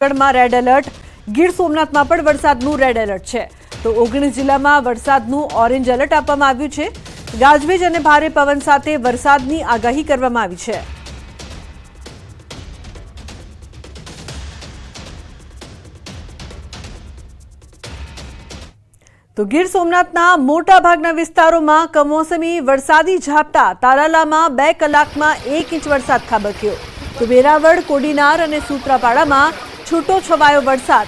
માં red alert, Gir સોમનાથમાં પણ વરસાદનું રેડ એલર્ટ છે. તો 19 જિલ્લામાં વરસાદનું ઓરેન્જ એલર્ટ આપવામાં આવ્યું છે. ગાજવીજ અને ભારે પવન સાથે વરસાદની આગાહી કરવામાં આવી છે. તો ગીર સોમનાથના મોટા ભાગના વિસ્તારોમાં કમોસમી વરસાદી ઝાપટા. તાલાલામાં 2 કલાકમાં 1 ઇંચ વરસાદ ખાબક્યો. તો વેરાવળ, કોડીનાર અને સૂત્રાપાડામાં છૂટો છવાયો વરસાદ.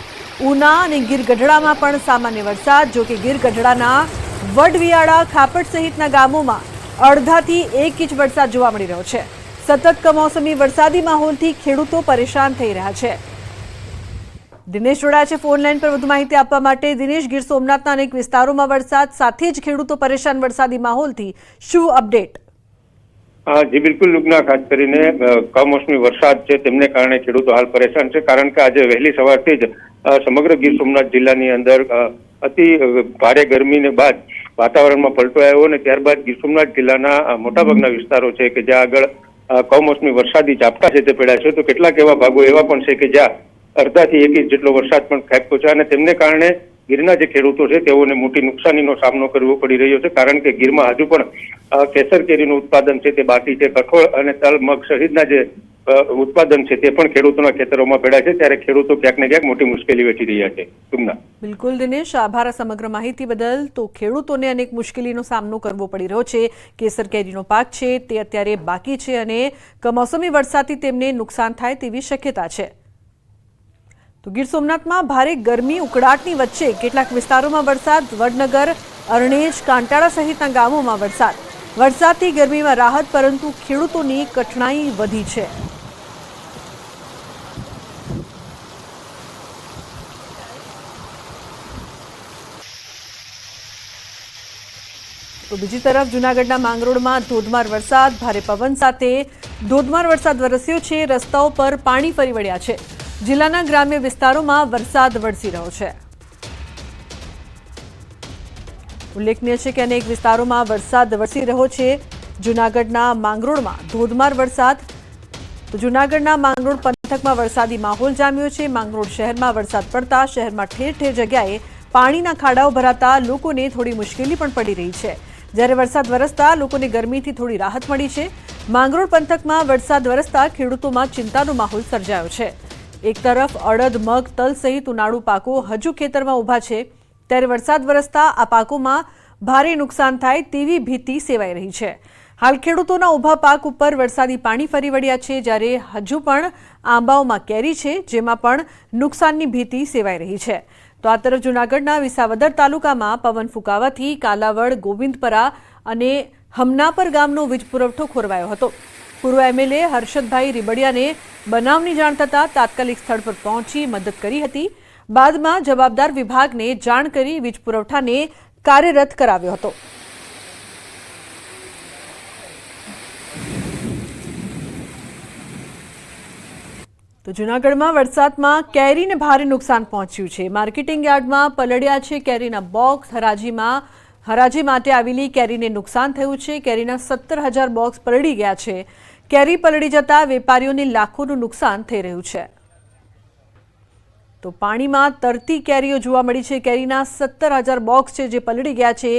ઉના અને ગીર ગઢડામાં પણ સામાન્ય વરસાદ. જો કે ગીર ગઢડાના વડવિયાળા, ખાપટ સહિતના ગામોમાં અડધાથી 1 ઇંચ વરસાદ જોવા મળી રહ્યો છે. સતત કમોસમી વરસાદી માહોલથી ખેડૂતો પરેશાન થઈ રહ્યા છે. દિનેશ જોડાયા છે ફોન લાઈન પર વધુ માહિતી આપવા માટે. દિનેશ, ગીર સોમનાથના અનેક વિસ્તારોમાં વરસાદ સાથે જ ખેડૂતો પરેશાન વરસાદી માહોલથી, શું અપડેટ? જી બિલકુલ લુગ્ના, ખાસ કરીને કમોસમી વરસાદ છે તેમને કારણે ખેડૂતો હાલ પરેશાન છે. કારણ કે આજે વહેલી સવારથી જ સમગ્ર ગીર સોમનાથ જિલ્લાની અંદર અતિ ભારે ગરમીને બાદ વાતાવરણમાં પલટો આવ્યો અને ત્યારબાદ ગીર સોમનાથ જિલ્લાના મોટાભાગના વિસ્તારો છે કે જ્યાં આગળ કમોસમી વરસાદી ઝાપટા છે તે પડ્યા છે. તો કેટલાક એવા ભાગો એવા પણ છે કે જ્યાં અડધાથી 1 ઇંચ જેટલો વરસાદ પણ ખાબક્યો છે અને તેમને કારણે ગીરના જે ખેડૂતો છે તેઓને મોટી નુકસાનીનો સામનો કરવો પડી રહ્યો છે. કારણ કે ગીરમાં હજુ પણ કેસર કેરીનું ઉત્પાદન છે તે બાકી છે. કઠોળ અને તલ, મગ સહિતના જે ઉત્પાદન છે તે પણ ખેડૂતોના ખેતરોમાં પડ્યા છે. ત્યારે ખેડૂતો ક્યાંક ને ક્યાંક મોટી મુશ્કેલી વેઠી રહ્યા છે. બિલકુલ દિનેશ, આભાર સમગ્ર માહિતી બદલ. તો ખેડૂતોને અનેક મુશ્કેલીનો સામનો કરવો પડી રહ્યો છે. કેસર કેરીનો પાક છે તે અત્યારે બાકી છે અને કમોસમી વરસાદથી તેમને નુકસાન થાય તેવી શક્યતા છે. તો ગીર સોમનાથમાં ભારે ગરમી ઉકળાટની વચ્ચે કેટલાક વિસ્તારોમાં વરસાદ. વડનગર, અરણેજ, કાંટાળા સહિતના ગામોમાં વરસાદ. વરસાદથી ગરમીમાં રાહત, પરંતુ ખેડૂતોની કઠણાઈ વધી છે. તો બીજી તરફ જૂનાગઢના માંગરોળમાં ધોધમાર વરસાદ, ભારે પવન સાથે ધોધમાર વરસાદ વરસ્યો છે. રસ્તાઓ પર પાણી ફરી વળ્યા છે. જિલ્લાના ગ્રામ્ય વિસ્તારોમાં વરસાદ વરસી રહ્યો છે. ઉલ્લેખનીય છે કે અનેક વિસ્તારોમાં વરસાદ વરસી રહ્યો છે. જૂનાગઢના માંગરોળમાં ધોધમાર વરસાદ. તો જૂનાગઢના માંગરોળ પંથકમાં વરસાદી માહોલ જામ્યો છે. માંગરોળ શહેરમાં વરસાદ પડતા શહેરમાં ઠેર ઠેર જગ્યાએ પાણીના ખાડાઓ ભરાતા લોકોને થોડી મુશ્કેલી પણ પડી રહી છે. જ્યારે વરસાદ વરસતા લોકોને ગરમીથી થોડી રાહત મળી છે. માંગરોળ પંથકમાં વરસાદ વરસતા ખેડૂતોમાં ચિંતાનો માહોલ સર્જાયો છે. એક તરફ અડદ, મગ, તલ સહિત ઉનાળુ પાકો હજુ ખેતરમાં ઊભા છે, ત્યારે વરસાદ વરસતા આ પાકોમાં ભારે નુકસાન થાય તેવી ભીતિ સેવાઈ રહી છે. હાલ ખેડૂતોના ઊભા પાક ઉપર વરસાદી પાણી ફરી વળ્યા છે. જ્યારે હજુ પણ આંબાઓમાં કેરી છે, જેમાં પણ નુકસાનની ભીતિ સેવાઈ રહી છે. તો આ તરફ જૂનાગઢના વિસાવદર તાલુકામાં પવન ફૂંકાવાથી કાલાવડ, ગોવિંદપરા અને હમનાપર ગામનો વીજ પુરવઠો ખોરવાયો હતો. પૂર્વ એમએલએ હર્ષદભાઈ રીબડિયાને બનાવની જાણ થતાં તાત્કાલિક સ્થળ પર પહોંચી મદદ કરી હતી. બાદમાં જવાબદાર વિભાગને જાણ કરી વીજ પુરવઠાને કાર્યરત કરાવ્યો હતો. તો જૂનાગઢમાં વરસાદમાં કેરીને ભારે નુકસાન પહોંચ્યું છે. માર્કેટિંગ યાર્ડમાં પલળ્યા છે કેરીના બોક્સ. હરાજી માટે આવેલી કેરીને નુકસાન થયું છે. કેરીના 17,000 બોક્સ પલળી ગયા છે. કેરી પલળી જતા વેપારીઓને લાખોનું નુકસાન થઈ રહ્યું છે. તો પાણીમાં તરતી કેરીઓ જોવા મળી છે. કેરીના 17,000 બોક્સ છે જે પલળી ગયા છે.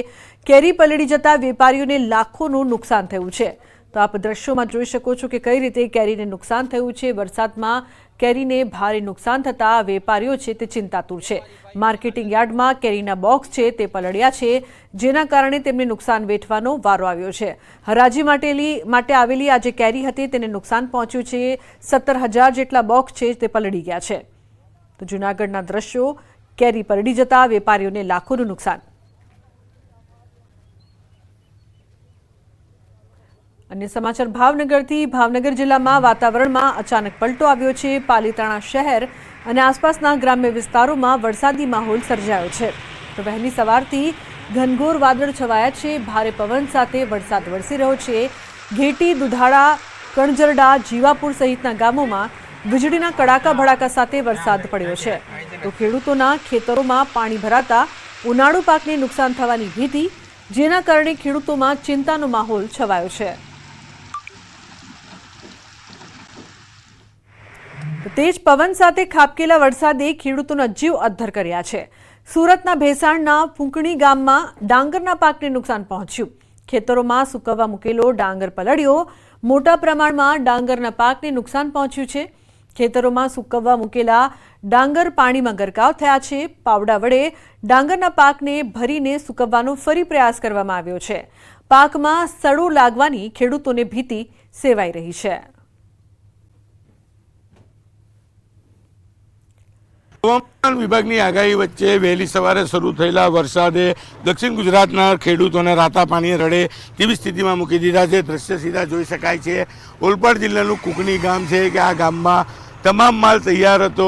કેરી પલળી જતા વેપારીઓને લાખોનું નુકસાન થયું છે. તો આપ દ્રશ્યોમાં જોઈ શકો છો કે કઈ રીતે કેરીને નુકસાન થયું છે. વરસાદમાં કેરીને ભારે નુકસાન થતાં વેપારીઓ છે તે ચિંતાતુર છે. માર્કેટિંગ યાર્ડમાં કેરીના બોક્સ છે તે પલળ્યા છે, જેના કારણે તેમને નુકસાન વેઠવાનો વારો આવ્યો છે. હરાજી માટે આવેલી આ જે કેરી હતી તેને નુકસાન પહોંચ્યું છે. 17,000 જેટલા બોક્સ છે તે પલળી ગયા છે. તો જૂનાગઢના દ્રશ્યો, કેરી પલળી જતા વેપારીઓને લાખોનું નુકસાન. અન્ય સમાચાર ભાવનગરથી. ભાવનગર જિલ્લામાં વાતાવરણમાં અચાનક પલટો આવ્યો છે. પાલીતાણા શહેર અને આસપાસના ગ્રામ્ય વિસ્તારોમાં વરસાદી માહોલ સર્જાયો છે. તો વહેલી સવારથી ઘનઘોર વાદળ છવાયા છે. ભારે પવન સાથે વરસાદ વરસી રહ્યો છે. ઘેટી, દુધાળા, કણજરડા, જીવાપુર સહિતના ગામોમાં વીજળીના કડાકા ભડાકા સાથે વરસાદ પડ્યો છે. તો ખેડૂતોના ખેતરોમાં પાણી ભરાતા ઉનાળુ પાકને નુકસાન થવાની ભીતિ, જેના કારણે ખેડૂતોમાં ચિંતાનો માહોલ છવાયો છે. તેજ પવન સાથે ખાબકેલા વરસાદે ખેડૂતોના જીવ અદ્ધર કર્યા છે. સુરતના ભેસાણના ફૂંકણી ગામમાં ડાંગરના પાકને નુકસાન પહોંચ્યું. ખેતરોમાં સૂકવવા મૂકેલો ડાંગર પલળ્યો. મોટા પ્રમાણમાં ડાંગરના પાકને નુકસાન પહોંચ્યું છે. ખેતરોમાં સૂકવવા મૂકેલા ડાંગર પાણીમાં ગરકાવ થયા છે. પાવડા વડે ડાંગરના પાકને ભરીને સૂકવવાનો ફરી પ્રયાસ કરવામાં આવ્યો છે. પાકમાં સડો લાગવાની ખેડૂતોને ભીતિ સેવાઈ રહી છે. હવામાન વિભાગની આગાહી વચ્ચે વહેલી સવારે શરૂ થયેલા વરસાદે દક્ષિણ ગુજરાતના ખેડૂતોને રાતા પાણીએ રડે તેવી સ્થિતિમાં મૂકી દીધા છે. દ્રશ્ય સીધા જોઈ શકાય છે. ઓલપાડ જિલ્લાનું કુકણી ગામ છે કે આ ગામમાં તમામ માલ તૈયાર હતો,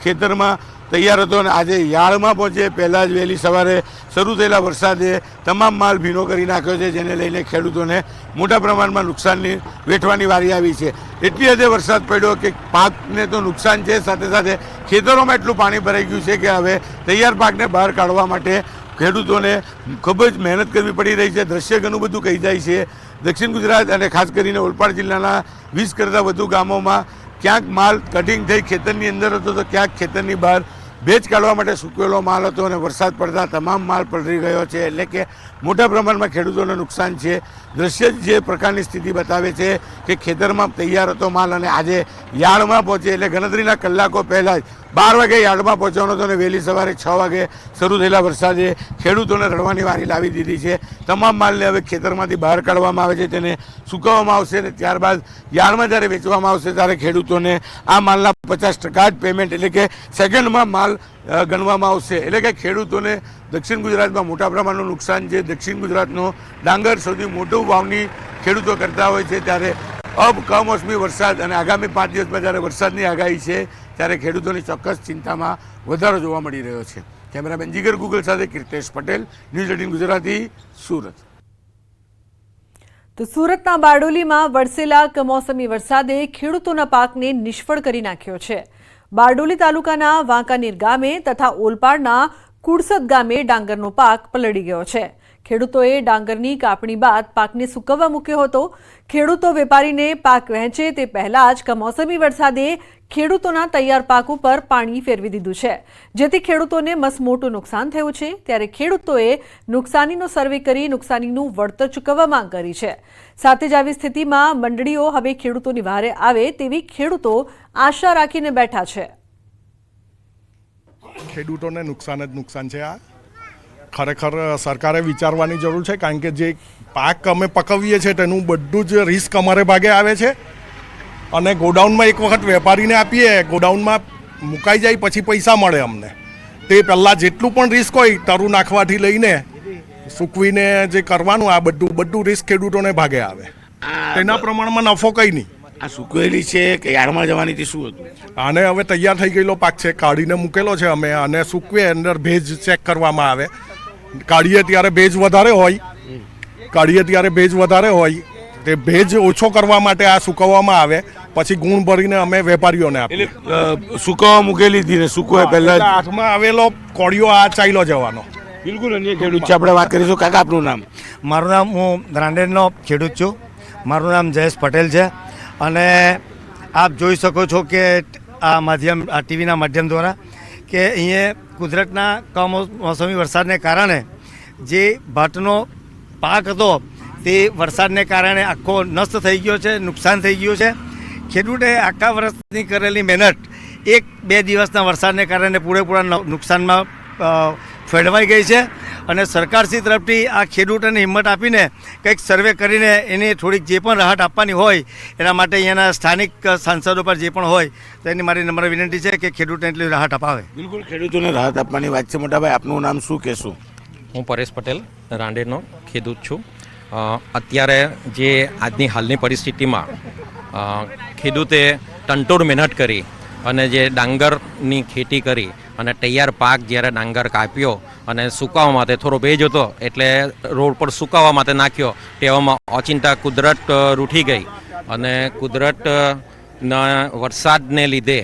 ખેતરમાં તૈયાર હતો અને આજે યાર્ડમાં પહોંચે પહેલાં જ વહેલી સવારે શરૂ થયેલા વરસાદે તમામ માલ ભીનો કરી નાખ્યો છે, જેને લઈને ખેડૂતોને મોટા પ્રમાણમાં નુકસાનની વેઠવાની વારી આવી છે. એટલી હદે વરસાદ પડ્યો કે પાકને તો નુકસાન છે, સાથે સાથે ખેતરોમાં એટલું પાણી ભરાઈ ગયું છે કે હવે તૈયાર પાકને બહાર કાઢવા માટે ખેડૂતોને ખૂબ જ મહેનત કરવી પડી રહી છે. દ્રશ્ય ઘણું બધું કહી જાય છે. દક્ષિણ ગુજરાત અને ખાસ કરીને ઓલપાડ જિલ્લાના 20 કરતાં વધુ ગામોમાં ક્યાંક માલ કટિંગ થઈ ખેતરની અંદર હતો તો ક્યાંક ખેતરની બહાર ભેજ કાઢવા માટે સૂકવેલો માલ હતો અને વરસાદ પડતા તમામ માલ પલળી ગયો છે. એટલે કે મોટા પ્રમાણમાં ખેડૂતોને નુકસાન છે. દ્રશ્ય જે પ્રકારની સ્થિતિ બતાવે છે કે ખેતરમાં તૈયાર હતો માલ અને આજે યાર્ડમાં પહોંચે એટલે ગણતરીના કલાકો પહેલાં જ 12 વાગે યાર્ડમાં પહોંચવાનો હતો અને વહેલી સવારે 6 વાગે શરૂ થયેલા વરસાદે ખેડૂતોને રડવાની વારી લાવી દીધી છે. તમામ માલને હવે ખેતરમાંથી બહાર કાઢવામાં આવે છે, તેને સૂકવવામાં આવશે અને ત્યારબાદ યાર્ડમાં જ્યારે વેચવામાં આવશે ત્યારે ખેડૂતોને આ માલના 50% જ પેમેન્ટ એટલે કે સેકન્ડમાં માલ ગણવામાં આવશે. એટલે કે ખેડૂતોને દક્ષિણ ગુજરાતમાં મોટા પ્રમાણનું નુકસાન છે. દક્ષિણ ગુજરાતનો ડાંગર સૌથી મોટું વાવણી ખેડૂતો કરતા હોય છે, ત્યારે કમોસમી વરસાદ અને આગામી 5 દિવસમાં જ્યારે વરસાદની આગાહી છે ત્યારે ખેડૂતોની ચોક્કસ ચિંતામાં વધારો જોવા મળી રહ્યો છે. કેમેરામેન જીગર ગુગલ સાથે કીર્તેશ પટેલ, ન્યૂઝ 18 ગુજરાતી, સુરત. તો સુરતના બારડોલીમાં વરસેલા કમોસમી વરસાદે ખેડૂતોના પાકને નિષ્ફળ કરી નાખ્યો છે. બારડોલી તાલુકાના વાંકાનેર ગામે તથા ઓલપાડના કુડસદ ગામે ડાંગરનો પાક પલળી ગયો છે. ખેડૂતોએ ડાંગરની કાપણી બાદ પાકને સૂકવવા મૂક્યો હતો. ખેડૂતો વેપારીને પાક વહેંચે તે પહેલા જ કમોસમી વરસાદે ખેડૂતોના તૈયાર પાક ઉપર પાણી ફેરવી દીધું છે, જેથી ખેડૂતોને મસમોટું નુકસાન થયું છે. ત્યારે ખેડૂતોએ નુકસાનીનો સર્વે કરી નુકસાનીનું વળતર ચૂકવવા માંગ કરી છે. સાથે જ આવી સ્થિતિમાં મંડળીઓ હવે ખેડૂતોની વહારે આવે તેવી ખેડૂતો આશા રાખીને બેઠા છે. ખેડૂતોને નુકસાન જ નુકસાન છે. આ ખરેખર સરકારે વિચારવાની જરૂર છે, કારણ કે જે પાક અમે પકવીએ છીએ તેનું બધું જ રિસ્ક અમારે ભાગે આવે છે અને ગોડાઉનમાં એક વખત વેપારીને આપીએ, ગોડાઉનમાં મુકાઈ જાય પછી પૈસા મળે અમને. તે પહેલાં જેટલું પણ રિસ્ક હોય તરું નાખવાથી લઈને સૂકવીને જે કરવાનું આ બધું રિસ્ક ખેડૂતોને ભાગે આવે. તેના પ્રમાણમાં નફો કંઈ નહીં. આ સૂકવેલી છે કે યાર્ડમાં જવાની તે શું હતું? આને હવે તૈયાર થઈ ગયેલો પાક છે, કાઢીને મૂકેલો છે અમે, અને સૂકવે અંદર ભેજ ચેક કરવામાં આવે. કાઢીએ ત્યારે ભેજ વધારે હોય તે ભેજ ઓછો કરવા માટે આ સૂકવવામાં આવે, પછી ગુણ ભરીને અમે વેપારીઓને આપીએ. સૂકવવા મૂકેલી હતી ને સૂકવે પહેલા હાથમાં આવેલો કોળિયો આ ચાલ્યો જવાનો. બિલકુલ અન્ય ખેડૂત છે, આપણે વાત કરીશું. કાકા, આપનું નામ? મારું નામ, હું રાંદેરનો ખેડૂત છું. મારું નામ જયેશ પટેલ છે અને આપ જોઈ શકો છો કે આ ટીવીના માધ્યમ દ્વારા કે અહીંયા કુદરતના કમોસમી વરસાદને કારણે જે ભાતનો પાક હતો તે વરસાદને કારણે આખો નષ્ટ થઈ ગયો છે, નુકસાન થઈ ગયું છે. ખેડૂતે આખા વર્ષની કરેલી મહેનત 1-2 દિવસના વરસાદને કારણે પૂરેપૂરા નુકસાનમાં ફેરવાઈ ગઈ છે અને સરકારશ્રી તરફથી આ ખેડૂતોને હિંમત આપીને કંઈક સર્વે કરીને એને થોડીક જે પણ રાહત આપવાની હોય એના માટે અહીંયાના સ્થાનિક સાંસદો પર જે પણ હોય તો એની મારી નમ્ર વિનંતી છે કે ખેડૂતોને એટલી રાહત અપાવે. બિલકુલ, ખેડૂતોને રાહત આપવાની વાત છે. મોટાભાઈ, આપનું નામ શું કહેશું? હું પરેશ પટેલ, રાંદેરનો ખેડૂત છું. અત્યારે જે આજની હાલની પરિસ્થિતિમાં ખેડૂતે તનતોડ મહેનત કરી અને જે ડાંગરની ખેતી કરી અને તૈયાર પાક જ્યારે ડાંગર કાપ્યો અને સુકાવવા માટે થોડો ભેજ હતો એટલે રોડ પર સુકાવવા માટે નાખ્યો, તેવામાં ઓચિંતા કુદરત રૂઠી ગઈ અને કુદરતના વરસાદને લીધે